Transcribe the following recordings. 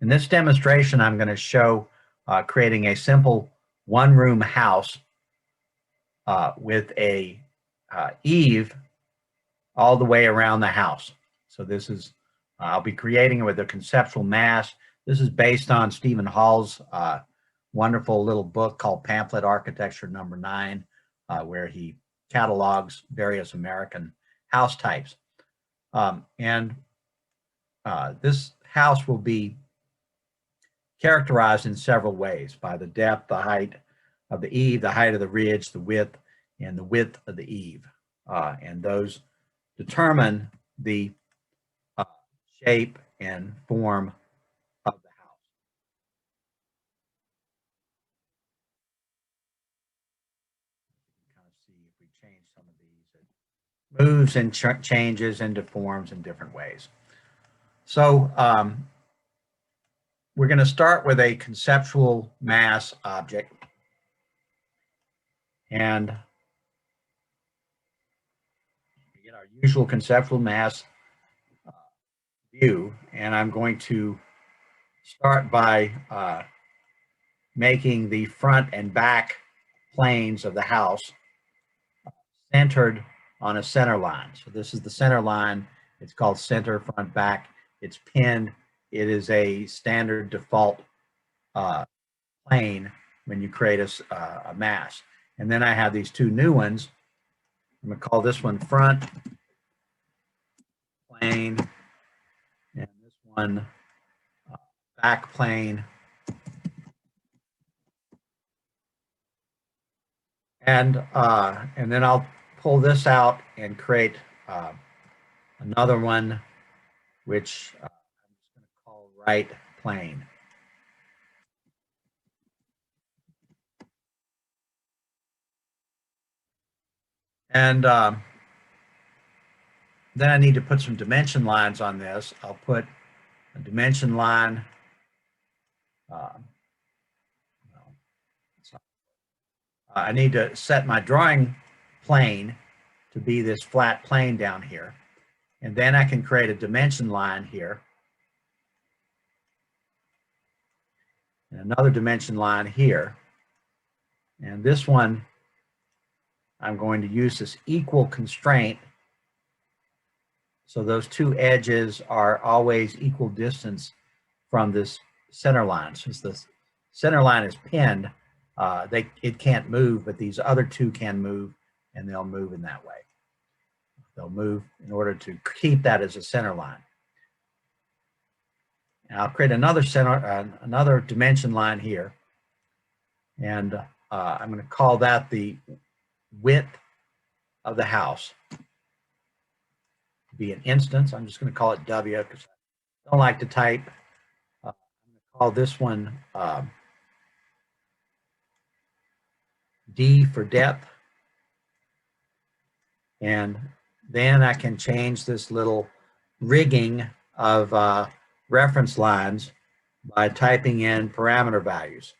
In this demonstration, I'm going to show creating a simple one-room house with a eave all the way around the house. So this is, I'll be creating it with a conceptual mass. This is based on Stephen Hall's wonderful little book called Pamphlet Architecture Number 9, where he catalogs various American house types. This house will be characterized in several ways by the depth, the height of the eave, the height of the ridge, the width, and the width of the eave. And those determine the shape and form of the house. You can kind of see if we change some of these, it moves and changes into forms in different ways. So we're going to start with a conceptual mass object. And we get our usual conceptual mass view. And I'm going to start by making the front and back planes of the house centered on a center line. So this is the center line. It's called center, front, back. It's pinned. It is a standard default plane when you create a mass. And then I have these two new ones. I'm going to call this one front plane, and this one back plane. And then I'll pull this out and create another one, which I'm just going to call right plane. And then I need to put some dimension lines on this. I'll put a dimension line. I need to set my drawing plane to be this flat plane down here. And then I can create a dimension line here. And another dimension line here. And this one, I'm going to use this equal constraint. So those two edges are always equal distance from this center line. Since the center line is pinned, it can't move, but these other two can move, and they'll move in that way. They'll move in order to keep that as a center line. And I'll create another another dimension line here, and I'm going to call that the width of the house. Be an instance. I'm just going to call it W because I don't like to type. I'm going to call this one D for depth. And then I can change this little rigging of reference lines by typing in parameter values.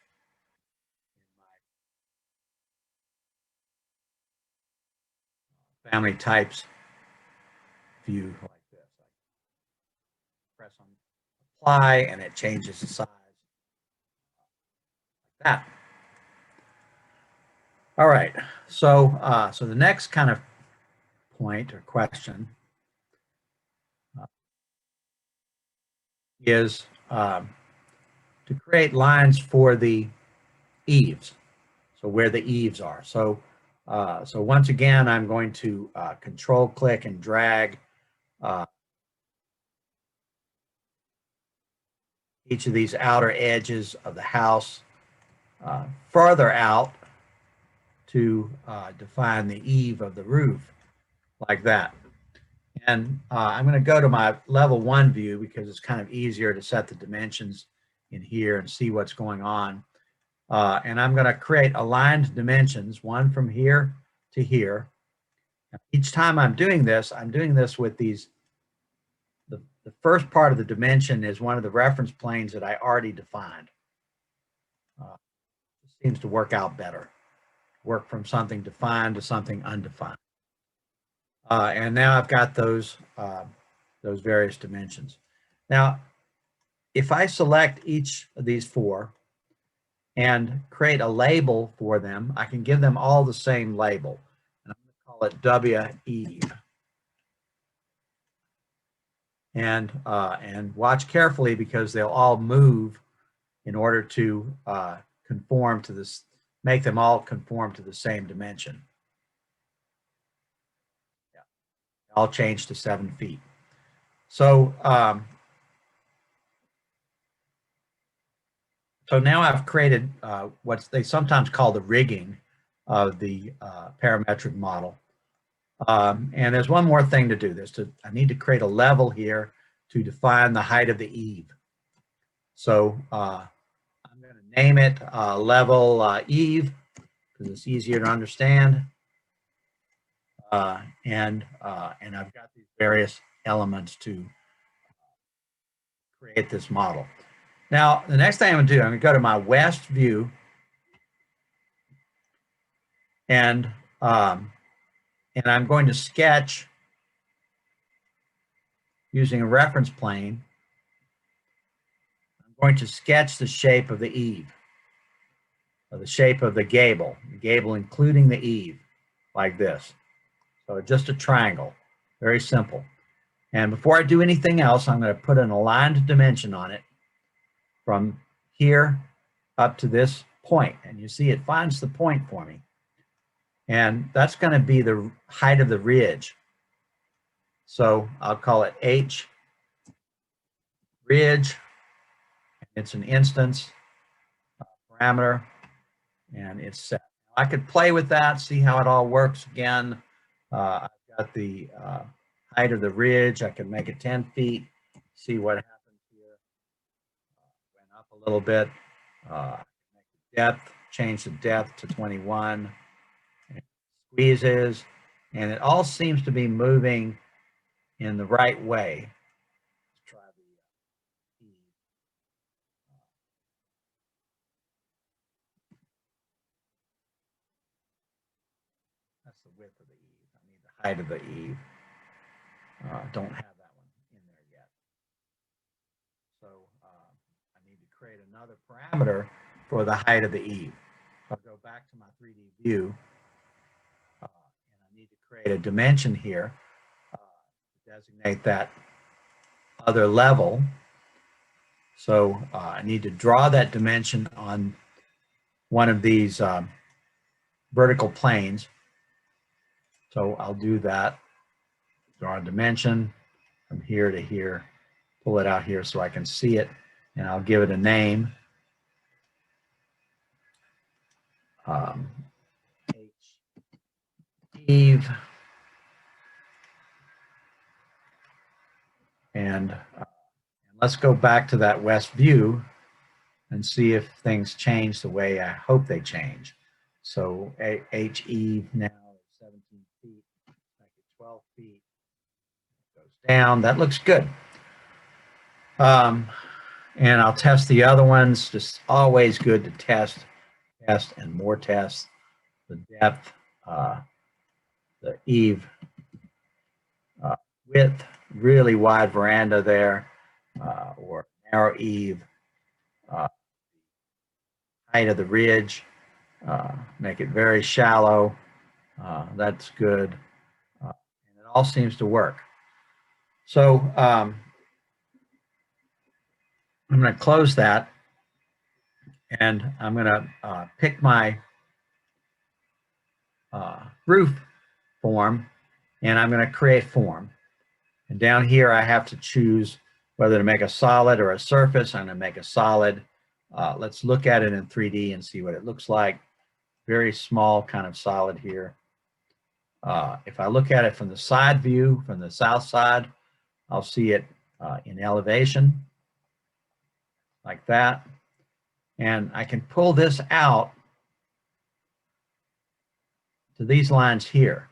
Family types view like this. I press on apply and it changes the size like that. All right, so so the next kind of point or question is to create lines for the eaves, so where the eaves are. So so once again, I'm going to control click and drag each of these outer edges of the house farther out to define the eave of the roof like that. And I'm going to go to my level 1 view because it's kind of easier to set the dimensions in here and see what's going on. And I'm going to create aligned dimensions, one from here to here. Each time I'm doing this with these, the first part of the dimension is one of the reference planes that I already defined. It seems to work out better. Work from something defined to something undefined. And now I've got those various dimensions. Now, if I select each of these four and create a label for them, I can give them all the same label. And I'm going to call it W eave. And watch carefully because they'll all move in order to conform to this, make them all conform to the same dimension. Yeah. All change to 7 feet. So, so now I've created what they sometimes call the rigging of the parametric model. And there's one more thing to do. I need to create a level here to define the height of the eave. So I'm going to name it level eave because it's easier to understand. And I've got these various elements to create this model. Now, the next thing I'm going to do, I'm going to go to my west view and I'm going to sketch using a reference plane. I'm going to sketch the shape of the eave, or the shape of the gable including the eave, like this. So just a triangle, very simple. And before I do anything else, I'm going to put an aligned dimension on it from here up to this point. And you see it finds the point for me. And that's going to be the height of the ridge. So I'll call it H ridge. It's an instance parameter, and it's set. I could play with that, see how it all works again. I've got the height of the ridge. I can make it 10 feet, see what happens here. Went up a little bit. Make the depth, change the depth to 21. It squeezes, and it all seems to be moving in the right way. Let's try the eave. That's the width of the eave. I need the height of the eave. Don't have that one in there yet. So I need to create another parameter for the height of the eave. I'll go back to my 3D view, and I need to create a dimension here to designate that other level. So I need to draw that dimension on one of these vertical planes. So I'll do that. Draw a dimension from here to here, pull it out here so I can see it, and I'll give it a name. Eave. And let's go back to that west view and see if things change the way I hope they change. So H eave now is 17 feet, make it 12 feet. It goes down. That looks good. And I'll test the other ones. Just always good to test, and more tests. The depth, the eave width, really wide veranda there, or narrow eave. Height of the ridge, make it very shallow. That's good. And it all seems to work. So I'm going to close that, and I'm going to pick my roof form, and I'm going to create form. And down here I have to choose whether to make a solid or a surface. I'm going to make a solid. Let's look at it in 3D and see what it looks like. Very small kind of solid here. If I look at it from the side view, from the south side, I'll see it in elevation like that. And I can pull this out to these lines here.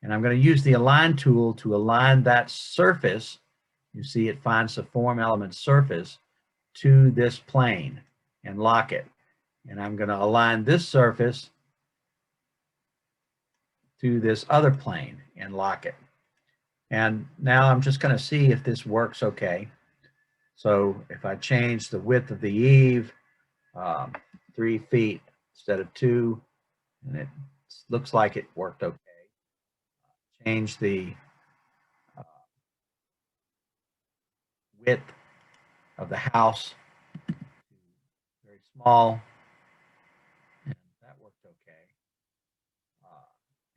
And I'm going to use the align tool to align that surface. You see it finds the form element surface to this plane and lock it. And I'm going to align this surface to this other plane and lock it. And now I'm just going to see if this works okay. So if I change the width of the eave, 3 feet instead of 2, and it looks like it worked okay. Change the width of the house to very small, and that worked okay.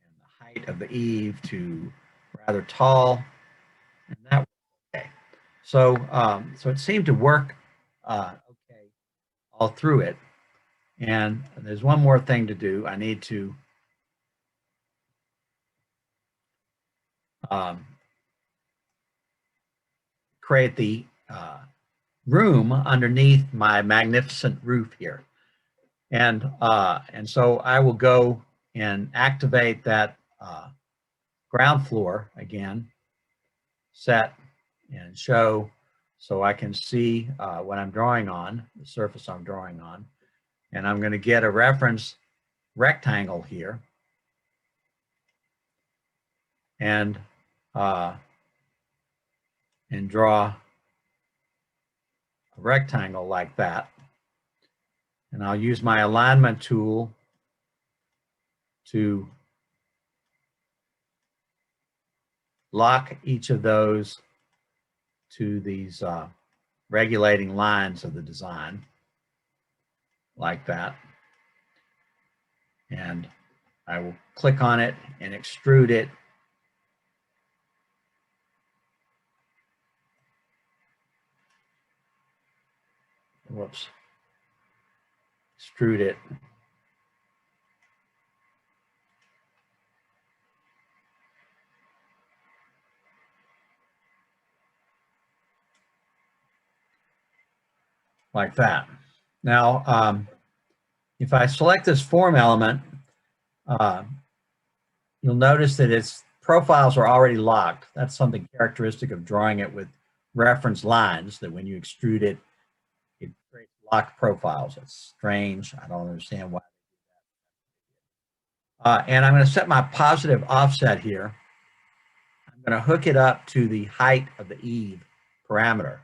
And the height of the eave to rather tall, and that worked okay. So, so it seemed to work okay all through it. And there's one more thing to do. I need to create the room underneath my magnificent roof here. And so I will go and activate that ground floor again, set and show, so I can see what I'm drawing on, the surface I'm drawing on. And I'm going to get a reference rectangle here. And draw a rectangle like that. And I'll use my alignment tool to lock each of those to these regulating lines of the design, like that. And I will click on it and extrude it. Whoops. Extrude it. Like that. Now, if I select this form element, you'll notice that its profiles are already locked. That's something characteristic of drawing it with reference lines, that when you extrude it, it creates locked profiles. It's strange. I don't understand why. And I'm going to set my positive offset here. I'm going to hook it up to the height of the eave parameter.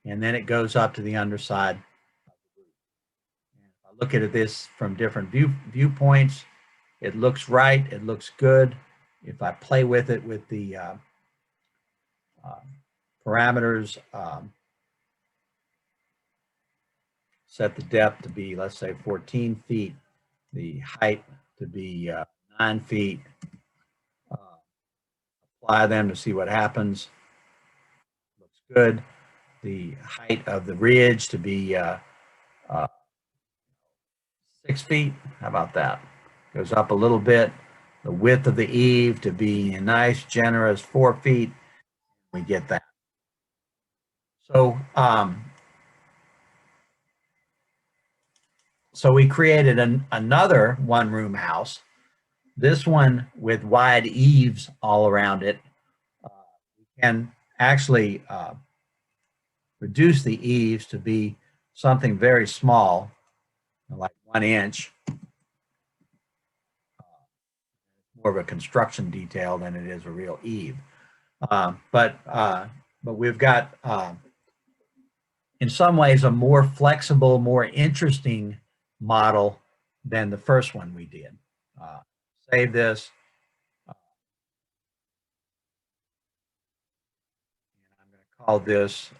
And then it goes up to the underside. And if I look at this from different viewpoints, it looks right. It looks good. If I play with it with the parameters, set the depth to be, let's say, 14 feet, the height to be 9 feet, apply them to see what happens. Looks good. The height of the ridge to be 6 feet. How about that? Goes up a little bit. The width of the eave to be a nice, generous 4 feet. We get that. So, so we created another one-room house. This one with wide eaves all around it. We can actually reduce the eaves to be something very small, like 1 inch. More of a construction detail than it is a real eave. But we've got, in some ways, a more flexible, more interesting model than the first one we did. Save this. And I'm going to call this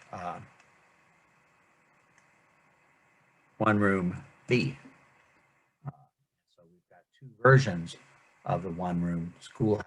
one room B. So we've got 2 versions of the one room schoolhouse.